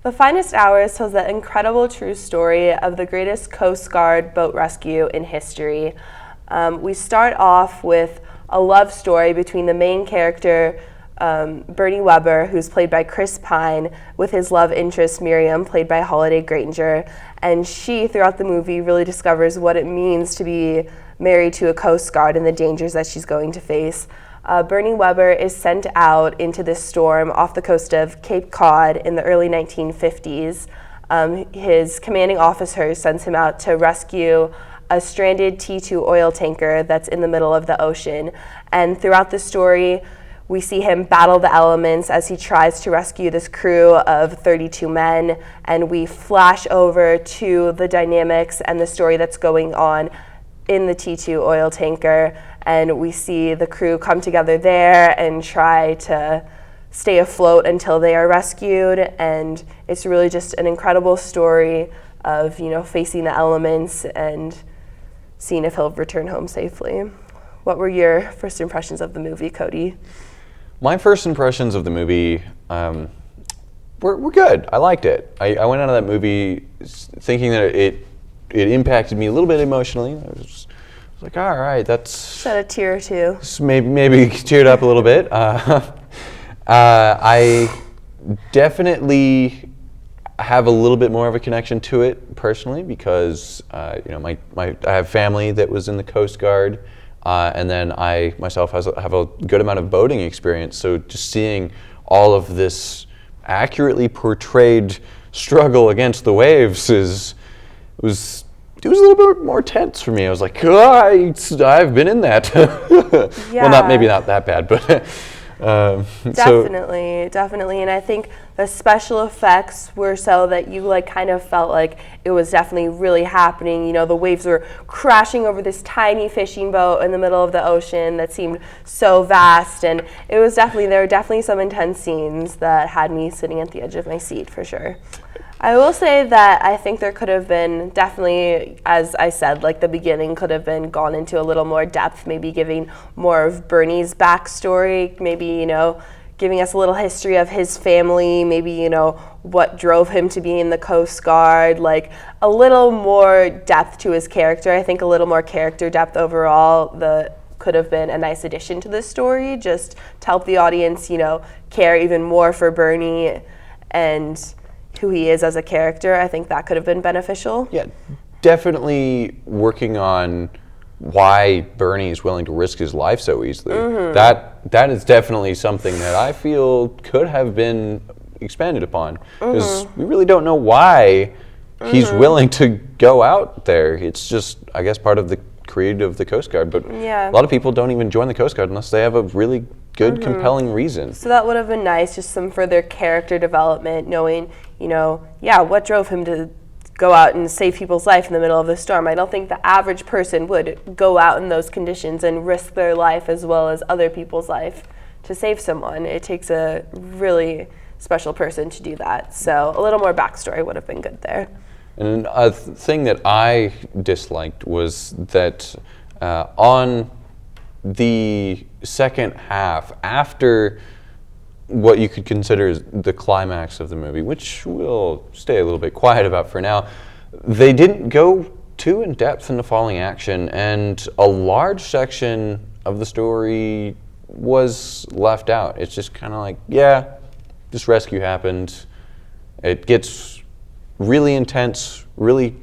The Finest Hours tells the incredible true story of the greatest Coast Guard boat rescue in history. We start off with a love story between the main character, Bernie Weber, who's played by Chris Pine, with his love interest, Miriam, played by Holliday Granger. And she, throughout the movie, really discovers what it means to be married to a Coast Guard and the dangers that she's going to face. Bernie Weber is sent out into this storm off the coast of Cape Cod in the early 1950s. His commanding officer sends him out to rescue a stranded T2 oil tanker that's in the middle of the ocean. And throughout the story, we see him battle the elements as he tries to rescue this crew of 32 men. And we flash over to the dynamics and the story that's going on in the T2 oil tanker, and we see the crew come together there and try to stay afloat until they are rescued. And it's really just an incredible story of, facing the elements and seeing if he'll return home safely. What were your first impressions of the movie, Cody? My first impressions of the movie were good. I liked it. I went out of that movie thinking that it impacted me a little bit emotionally. I was like, all right, that's... Shed a tear or two. Maybe teared up a little bit. I definitely have a little bit more of a connection to it personally because, I have family that was in the Coast Guard, and then I myself have a good amount of boating experience. So just seeing all of this accurately portrayed struggle against the waves was a little bit more tense for me. I was like, I've been in that. Yeah. Well, maybe not that bad, but definitely. And I think the special effects were so that you kind of felt like it was definitely really happening. The waves were crashing over this tiny fishing boat in the middle of the ocean that seemed so vast, and there were definitely some intense scenes that had me sitting at the edge of my seat for sure. I will say that I think there could have been definitely, as I said, the beginning could have been gone into a little more depth, maybe giving more of Bernie's backstory, maybe, giving us a little history of his family, maybe, what drove him to be in the Coast Guard, a little more depth to his character. I think a little more character depth overall could have been a nice addition to this story, just to help the audience, care even more for Bernie and who he is as a character. I think that could have been beneficial. Yeah, definitely working on why Bernie is willing to risk his life so easily. Mm-hmm. That is definitely something that I feel could have been expanded upon, because we really don't know why he's willing to go out there. It's just, I guess, part of the creed of the Coast Guard, but a lot of people don't even join the Coast Guard unless they have a really good, compelling reason. So that would have been nice, just some further character development, knowing, what drove him to go out and save people's life in the middle of the storm. I don't think the average person would go out in those conditions and risk their life as well as other people's life to save someone. It takes a really special person to do that. So a little more backstory would have been good there. And a thing that I disliked was that on the second half, after what you could consider is the climax of the movie, which we'll stay a little bit quiet about for now, they didn't go too in depth into following action, and a large section of the story was left out. It's just kind of like, this rescue happened. It gets really intense, really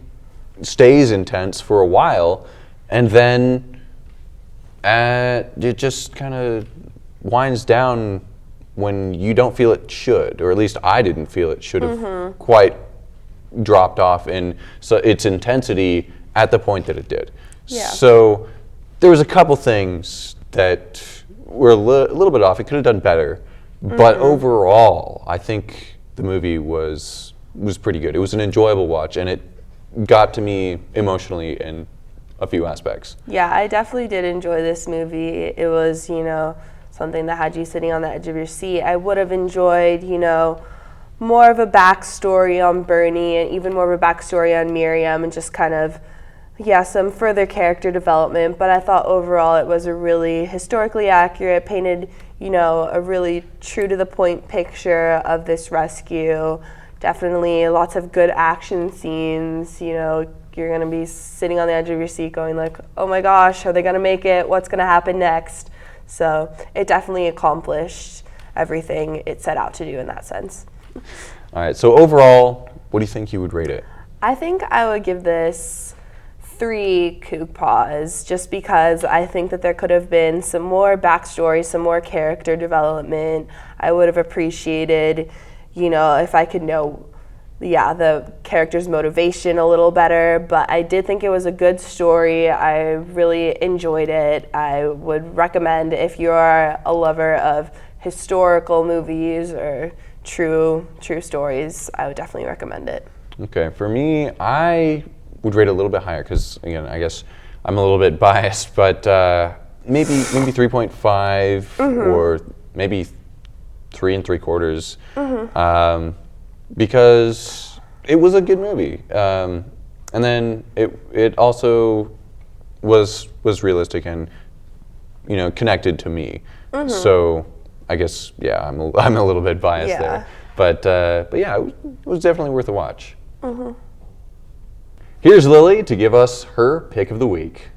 stays intense for a while, and then it just kind of winds down when you don't feel it should, or at least I didn't feel it should have quite dropped off in its intensity at the point that it did. Yeah. So there was a couple things that were a little bit off. It could have done better, but overall, I think the movie was pretty good. It was an enjoyable watch, and it got to me emotionally in a few aspects. Yeah, I definitely did enjoy this movie. It was, something that had you sitting on the edge of your seat. I would have enjoyed, more of a backstory on Bernie and even more of a backstory on Miriam, and just kind of, some further character development. But I thought overall it was a really historically accurate, painted, a really true to the point picture of this rescue. Definitely lots of good action scenes. You know, you're going to be sitting on the edge of your seat going like, oh my gosh, are they going to make it? What's going to happen next? So it definitely accomplished everything it set out to do in that sense. All right, so overall, what do you think you would rate it? I think I would give this 3 kook paws, just because I think that there could have been some more backstory, some more character development. I would have appreciated, you know, if I could know, the character's motivation a little better, but I did think it was a good story. I really enjoyed it. I would recommend, if you're a lover of historical movies or true stories, I would definitely recommend it. Okay, for me, I would rate it a little bit higher because, again, I guess I'm a little bit biased, but maybe 3.5 or maybe 3 3/4, because it was a good movie, and then it also was realistic and, you know, connected to me. So I guess I'm a little bit biased there, but yeah, it was definitely worth a watch. Here's Lily to give us her pick of the week.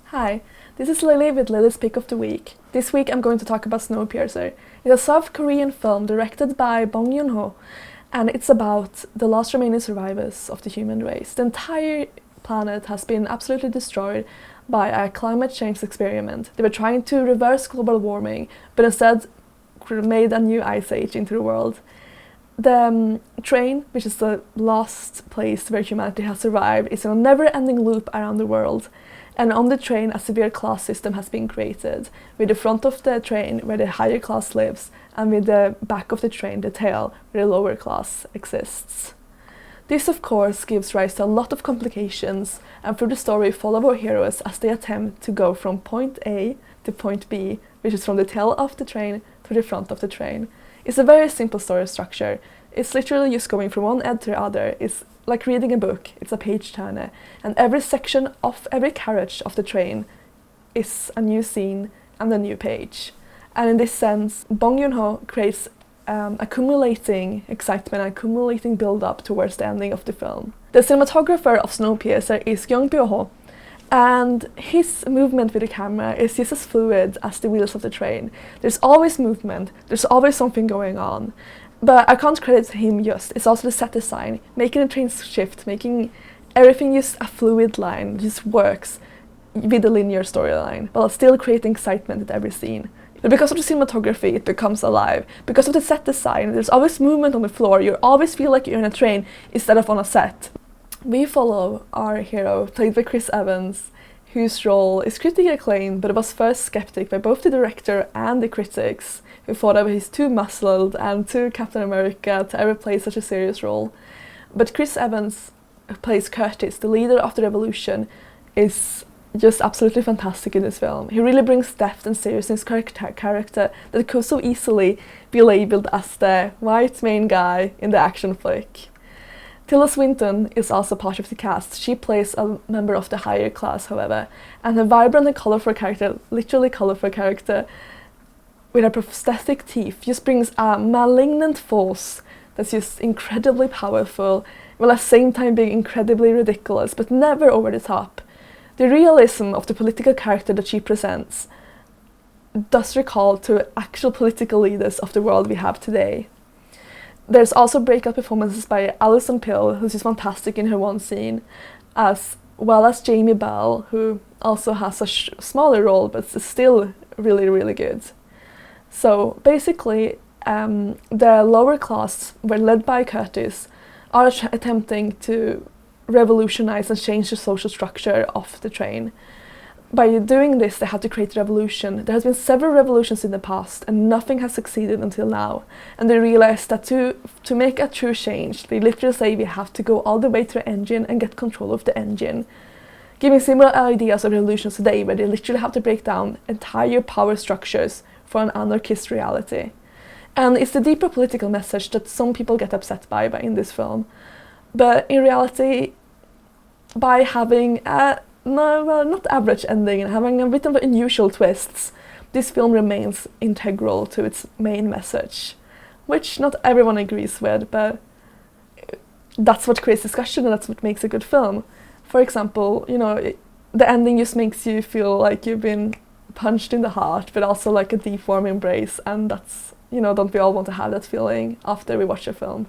Hi, this is Lily with Lily's pick of the week. This week I'm going to talk about Snowpiercer. It's a South Korean film directed by Bong Joon-ho, and it's about the last remaining survivors of the human race. The entire planet has been absolutely destroyed by a climate change experiment. They were trying to reverse global warming, but instead made a new ice age into the world. The train, which is the last place where humanity has survived, is in a never-ending loop around the world. And on the train, a severe class system has been created, with the front of the train where the higher class lives, and with the back of the train, the tail, where the lower class exists. This, of course, gives rise to a lot of complications, and through the story follow our heroes as they attempt to go from point A to point B, which is from the tail of the train to the front of the train. It's a very simple story structure. It's literally just going from one end to the other. It's like reading a book. It's a page turner. And every section of every carriage of the train is a new scene and a new page. And in this sense, Bong Joon-ho creates accumulating excitement and accumulating build-up towards the ending of the film. The cinematographer of Snowpiercer is Young Byung-ho, and his movement with the camera is just as fluid as the wheels of the train. There's always movement, there's always something going on. But I can't credit him just, it's also the set design, making the train shift, making everything just a fluid line, just works with the linear storyline, while still creating excitement at every scene. But because of the cinematography, it becomes alive. Because of the set design, there's always movement on the floor, you always feel like you're in a train instead of on a set. We follow our hero, played by Chris Evans, whose role is critically acclaimed, but was first skeptic by both the director and the critics, who thought that he's too muscled and too Captain America to ever play such a serious role. But Chris Evans, who plays Curtis, the leader of the revolution, is just absolutely fantastic in this film. He really brings depth and seriousness to his character that could so easily be labelled as the white main guy in the action flick. Tilda Swinton is also part of the cast. She plays a member of the higher class, however, and her vibrant and colourful character, literally colourful character, with her prosthetic teeth, just brings a malignant force that's just incredibly powerful, while at the same time being incredibly ridiculous, but never over the top. The realism of the political character that she presents does recall to actual political leaders of the world we have today. There's also breakout performances by Alison Pill, who's just fantastic in her one scene, as well as Jamie Bell, who also has a smaller role, but is still really, really good. So basically, the lower class, were led by Curtis, are attempting to revolutionize and change the social structure of the train. By doing this, they had to create a revolution. There has been several revolutions in the past, and nothing has succeeded until now. And they realized that to make a true change, they literally say we have to go all the way to the engine and get control of the engine. Giving similar ideas of revolutions today, where they literally have to break down entire power structures for an anarchist reality. And it's the deeper political message that some people get upset by in this film. But in reality, by having a not average ending and having a bit of unusual twists, this film remains integral to its main message, which not everyone agrees with, but that's what creates discussion, and that's what makes a good film. For example, you know, the ending just makes you feel like you've been punched in the heart, but also like a deep warm embrace, and that's, you know, don't we all want to have that feeling after we watch a film?